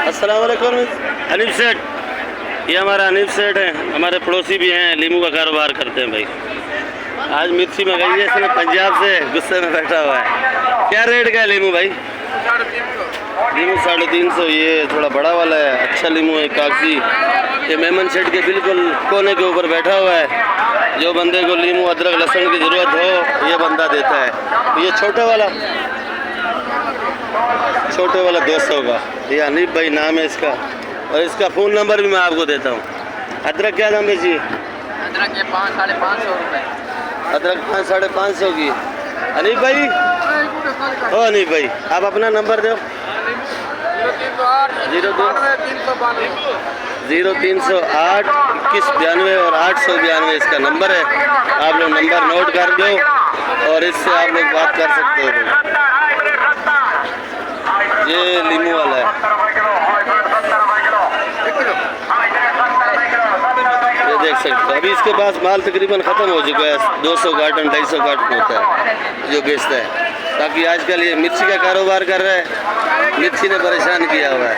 अस्सलाम वालेकुम हनीफ सेठ, ये हमारा हनीफ सेठ है, हमारे पड़ोसी भी हैं, लीमू का कारोबार करते हैं भाई। आज मिर्ची मंगाई है इसने पंजाब से, गुस्से में बैठा हुआ है। क्या रेट का है लीमू भाई? लीमू 350। ये थोड़ा बड़ा वाला है, अच्छा लीमू है, कागजी। ये मेमन सेठ के बिल्कुल कोने के ऊपर बैठा हुआ है। जो बंदे को लीमू अदरक लहसुन की ज़रूरत हो ये बंदा देता है। ये छोटे वाला 200 का, ये हनीफ भाई नाम है इसका, और इसका फ़ोन नंबर भी मैं आपको देता हूँ। अदरक क्या दाम बेची? अदरक के 500-550 रुपये। अदरक 500-550 की। हनीफ भाई, ओ हनीफ भाई, आप अपना नंबर दो। 0308 2192 और 892 इसका नंबर है। आप लोग नंबर नोट कर दो और इससे आप लोग बात कर सकते हो। ये लीमू वाला है, ये देख सकते हो। अभी इसके पास माल तकरीबन ख़त्म हो चुका है। 200 कार्टन 250 कार्टन होता है जो बेचता है। ताकि आजकल ये मिर्ची का कारोबार कर रहा है, मिर्ची ने परेशान किया हुआ है।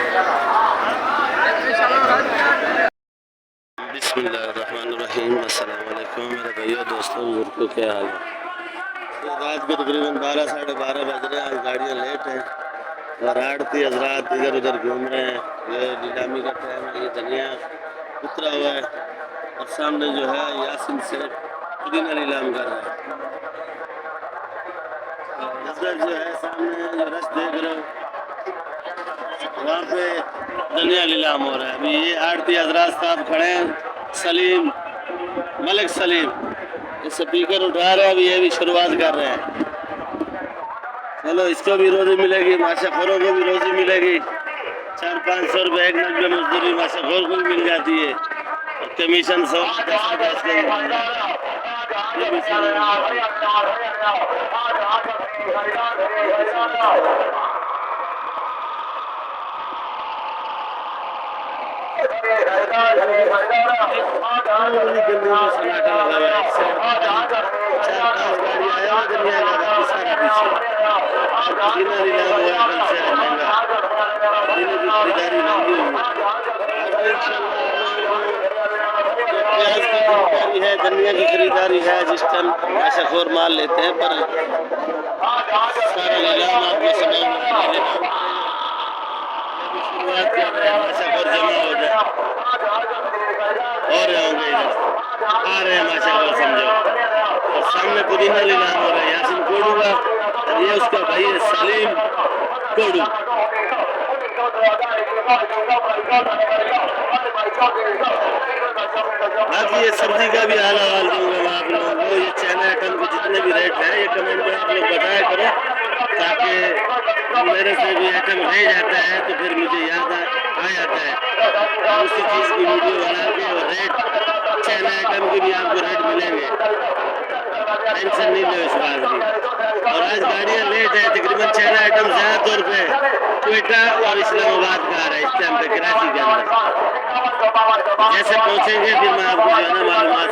बिस्मिल्लाहिर्रहमानिर्रहीम। अस्सलाम वालेकुम मेरे भाइयों दोस्तों बुजुर्गों, क्या हाल है? रात के तकरीबन 12 साढ़े 12 बज रहे हैं। आज गाड़ियाँ लेट हैं और आड़ती हजरात इधर उधर घूम रहे हैं। ये नीलामी का टाइम है। ये धनिया उतरा हुआ है और सामने जो है यासिन से पुदीना नीलाम कर रहा है। इधर जो है सामने जो रस देख रहे हो वहाँ पे धनिया नीलाम हो रहा है। अभी ये आड़ती हजरात साहब खड़े हैं, सलीम, मलिक सलीम, ये स्पीकर उठा रहे हैं। अभी ये भी शुरुआत कर रहे हैं। चलो इसको भी रोज़ी मिलेगी, माशाखोरों को भी रोज़ी मिलेगी। 400-500 रुपये एक नग में मजदूरी माशाखोर को भी मिल जाती है और कमीशन 100 10 का ये भी सन्नाटा लगा हुआ है। एक साइड 4-5 गाड़ी आया दुनिया का सारा पीछे पुदीना नीलाम हुआ कल से महंगा, पुदीने की खरीदारी महंगी हुई। प्याज की खरीदारी है, धनिया की खरीदारी है। जिस टाइम माशाखोर माल लेते हैं पर सारा नीलाम आपको सुना शुरुआत कर रहे हैं। माशाखोर जमा हो जाए और होंगे आ रहे हैं माशाखोर समझो। और सामने पुदीना नीलाम हो रहा है यासिन कोडू का, ये उसका भाई है सलीम कोडू। बाकी ये सब्जी का भी हाल हवाल दूंगा मैं आप लोगों को। ये चाइना आइटम के जितने भी रेट हैं ये कमेंट में आप लोग बताया करो, ताकि मेरे से भी आइटम रह जाता है तो फिर मुझे याद आ जाता है उसी चीज़ की वीडियो बना के। और रेट चाइना आइटम के भी आपको रेट मिलेंगे, टेंशन नहीं लो इस बात की। और आज गाड़ियाँ लेट है, तकरीबन चाइना आइटम ज़्यादातर पे क्वेटा और इस्लामाबाद का आ रहा है इस टाइम पे कराची के अंदर। जैसे पहुँचेंगे फिर मैं आपको जो है ना मालूमात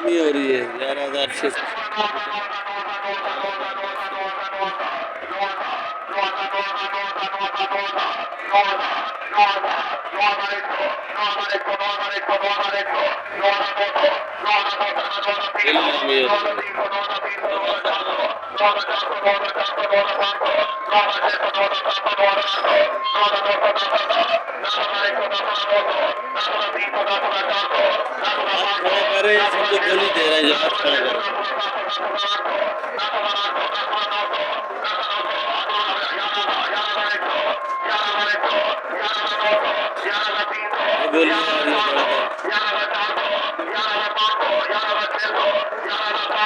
हो रही है 11,600। गोली दे रहे हैं जो आप खड़े करो।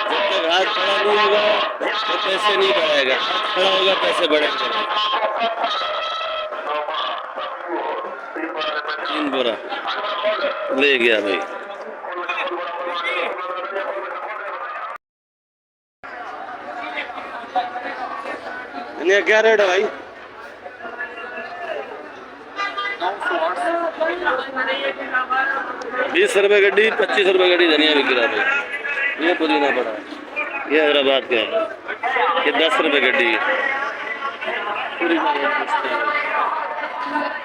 जब तक हाथ खड़ा नहीं होगा तो पैसे नहीं बढ़ाएगा, खड़ा होगा पैसे बढ़ेंगे। 3 बोरा ले गया भाई। क्या रेट है भाई? 900 20 रुपए गड्डी, 25 रुपए गड्डी धनिया बिक रहा है। ये पुदीना पड़ा है, ये हैदराबाद का है, ये 10 रुपए गड्डी है। पूरी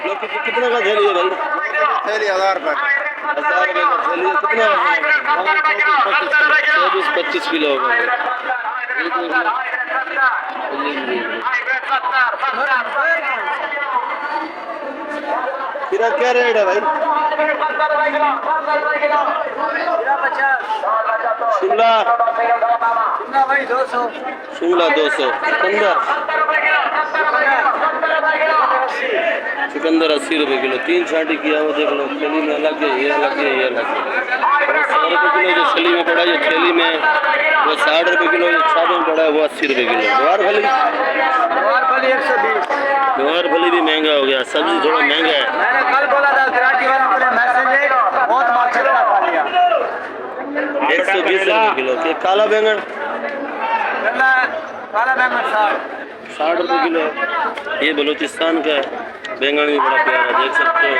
लौकी कितना का थैली है भाई? थैली 1000 रुपए। 1000 रुपए का थैली है। कितना 24-25 किलो होगा। खीरा क्या रेट है भाई? शिमला भाई 200। शिमला 200। चुकंदर 80 रुपए किलो। 3 छांटी किया वो देख लो, थैली में अलग है, ये अलग है, ये अलग है। 100 रुपए किलो जो छली में पड़ा है, जो थैली में वो 60 रुपए किलो, जो छाप में पड़ा है वो 80 रुपए किलो। गवार फली 120। गवार फली भी महंगा हो गया, सब्जी थोड़ा महंगा है। मैंने कल बोला था गिराकी वाला मुझे मैसेज है, बहुत मार्केट में खा लिया। 120 रुपए किलो। के काला बैंगन काला बैंगन 60 रुपए किलो। ये बलूचिस्तान का है, बैंगन भी बड़ा प्यारा, देख सकते हो,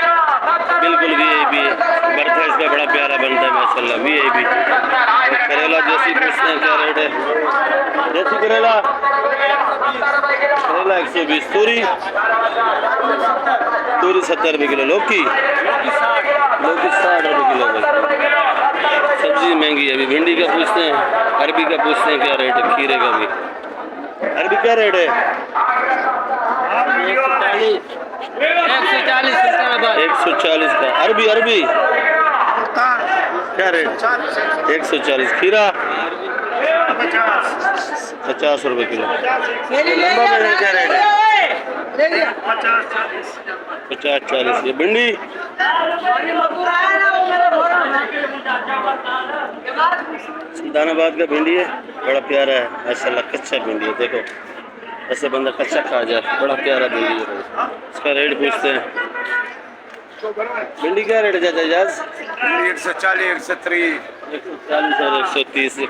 बिल्कुल VIP है। बर्था इसका बड़ा प्यारा बनता है माशाल्लाह, VIP। करेला देसी पूछते हैं क्या रेट है? देसी करेला 120। तूरी 70 रुपए किलो। लौकी 60 रुपए किलो भाई। सब्जी महंगी है। अभी भिंडी का पूछते हैं, अरबी का पूछते हैं क्या रेट है, खीरे का भी। अरबी क्या रेट है? 140 का। अरबी क्या रेट? 140। खीरा 50 रुपए किलो। लंबा बैंगन क्या रेट है? 50-40। ये भिंडी सुल्तानाबाद का भिंडी है, बड़ा प्यारा है माशाल्लाह। कच्चा भिंडी है, देखो ऐसे बंदा कच्चा खा जाए, बड़ा प्यारा भिंडी है। इसका रेट पूछते हैं। भिंडी क्या रेट है चाचा एजाज? 140, 130। 140 और 130।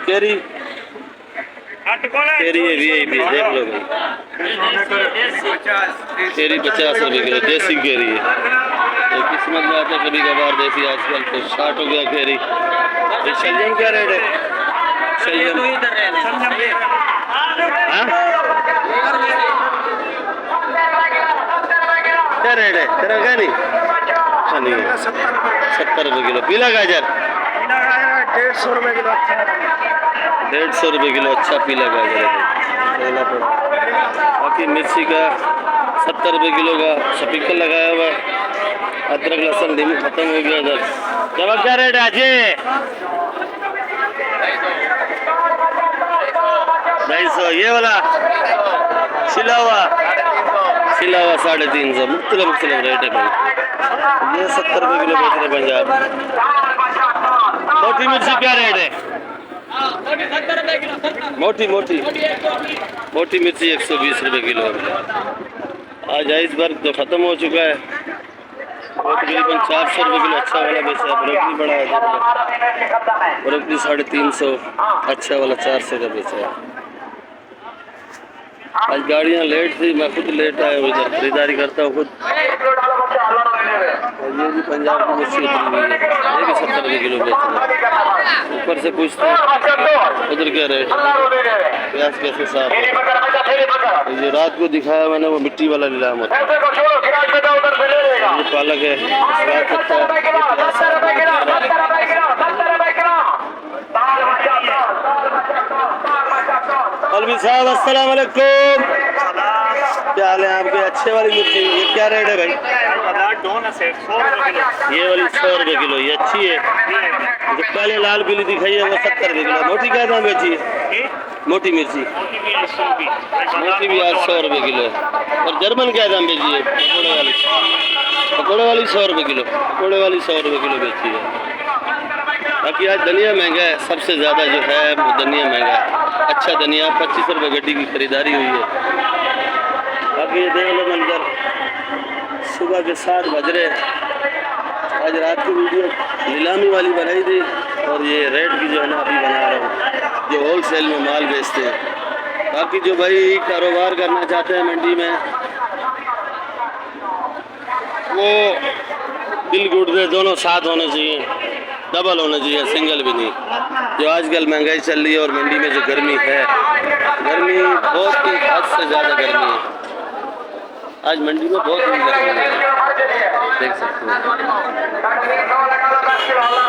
केरी है VIP, देख लो भाई। केरी 50 रुपए किलो, देसी केरी है। तो किस्मत में आता है कभी कभार देसी, आजकल तो 60 हो गया केरी। ये शलजम क्या रेट है? शलजम हाँ? क्या रेट है तेरा? क्या नहीं 70 रुपए किलो। पीला गाजर 150 रुपए किलो। 150 रुपए किलो। अच्छा पीला गाजर है। बाकी मिर्ची का 70 रुपए किलो का स्पीकर लगाया हुआ है। अदरक लहसुन नींबू खत्म हो गया इधर। जब क्या रेट है अजय? 250। ये वाला सिला हुआ 350। मुख्तलिफ रेट है भाई। ये 70 रुपए किलो बेच रहे पंजाब। मोटी मिर्ची क्या रेट है? मोटी मिर्ची 120 रुपए किलो। आज आइस वर्क तो खत्म हो चुका है। और तकरीबन 400 रुपए किलो अच्छा वाला बेचा है। ब्रोकली बड़ा है, ब्रोकली 350। अच्छा वाला 400 का बेचा है। आज गाड़ियाँ लेट थी, मैं खुद लेट आया हूँ, इधर खरीदारी करता हूँ खुद। और ये भी पंजाब की मिर्ची उतरी हुई है, ये भी 70 रुपए किलो बेच रहे हैं। ऊपर से पूछते हैं उधर क्या रेट है, प्याज कैसे साफ है। ये रात को दिखाया मैंने वो मिट्टी वाला नीलाम होता है। ये पालक है, स्वाद करता है। अलवी साहब अस्सलाम वालेकुम, क्या हाल है आपके? अच्छे वाली मिर्ची ये क्या रेट है भाई? ये वाली 100 रुपए किलो, ये अच्छी है। जो पहले लाल पीली दिखाई है वो 70 रुपए किलो। मोटी क्या दाम बेची है? मोटी मिर्ची मोटी भी आज 100 रुपए किलो है। और जर्मन क्या दाम बेची है? पकौड़े वाली 100 रुपए किलो। पकौड़े वाली 100 रुपए किलो बेची है। बाकी आज धनिया महंगा है, सबसे ज़्यादा जो है वो धनिया महंगा है। अच्छा धनिया 25 रुपए गड्डी की खरीदारी हुई है। बाकी ये देख लो मंजर, सुबह के 7 बज रहे। आज रात की वीडियो नीलामी वाली बनाई थी और ये रेट की जो है ना अभी बना रहा हूँ, जो होल सेल में माल बेचते हैं। बाकी जो भाई कारोबार करना चाहते हैं मंडी में, वो दिल गुर्दे दोनों साथ होने चाहिए, डबल होना चाहिए, सिंगल भी नहीं। जो आजकल महंगाई चल रही है और मंडी में जो गर्मी है, गर्मी बहुत ही हद से ज़्यादा गर्मी है। आज मंडी में बहुत ही गर्मी है, देख सकते हो,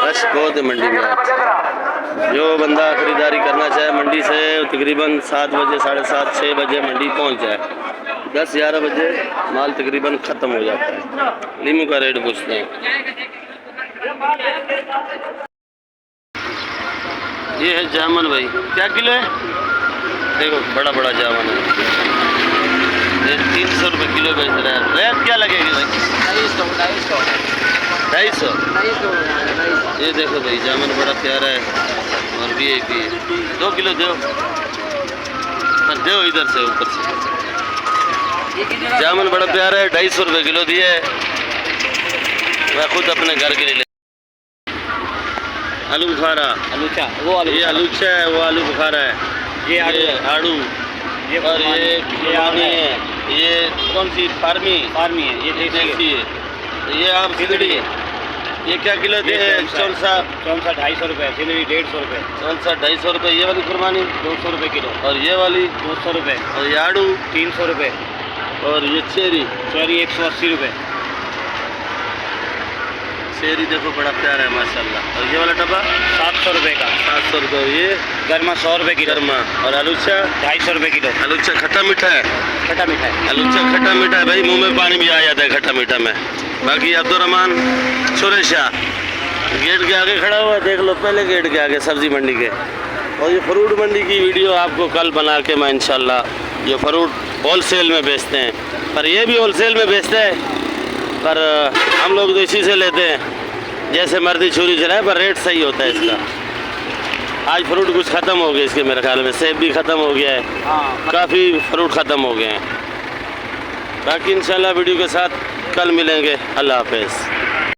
रश बहुत है मंडी में। जो बंदा खरीदारी करना चाहे मंडी से तकरीबन 7 बजे, 7:30, 6 बजे मंडी पहुंच जाए, 10-11 बजे माल तकरीबन ख़त्म हो जाता है। लीमू का रेट पूछते हैं। ये है जामुन भाई, क्या किलो है? देखो बड़ा बड़ा जामुन है, ये 300 रुपये किलो बेच रहा है। रेट क्या लगेगी भाई? 250। ये देखो भाई जामुन बड़ा प्यारा है और VIP है। 2 किलो दो, दो इधर से ऊपर से। जामुन बड़ा प्यारा है, 250 रुपये किलो दिया है। मैं खुद अपने घर के लिए आलू बुखारा, अलूचा, वो आलू, ये आलूचा है, वो आलू बुखारा है, ये आड़ू, और ये आनी है, ये कौन सी फार्मी है, ये देसी है, ये आप सिगड़ी है। ये क्या किलो दे? चौंसा 250 रुपये, सिलरी 150 रुपये, चौंसा 250 रुपये। ये वाली कुर्बानी 200 रुपये किलो, और ये वाली 200 रुपये, और ये आड़ू 300 रुपये, और ये चेरी 180 रुपये। चेरी देखो बड़ा प्यारा है माशाल्लाह। और ये वाला डब्बा 700 रुपये का, 700 रुपये। ये गर्मा 100 रुपये किलो, गर्मा। और आलूचा 250 रुपये किलो। आलूचा खट्टा मीठा है, खट्टा मीठा है, आलूचा खट्टा मीठा है भाई, मुंह में पानी भी आ जाता है खट्टा मीठा में। बाकी अब्दुर्रहमान सुरेशा गेट के आगे खड़ा हुआ है, देख लो पहले गेट के आगे सब्जी मंडी के। और ये फ्रूट मंडी की वीडियो आपको कल बना के मैं इंशाल्लाह, जो फ्रूट होलसेल में बेचते हैं, पर ये भी होलसेल में बेचते हैं, पर हम लोग तो इसी से लेते हैं, जैसे मर्दी छुरी चलाए, पर रेट सही होता है इसका। आज फ्रूट कुछ ख़त्म हो गए इसके, मेरे ख्याल में सेब भी ख़त्म हो गया है, काफ़ी फ्रूट ख़त्म हो गए हैं। बाकी इंशाल्लाह वीडियो के साथ कल मिलेंगे। अल्लाह हाफ़िज़।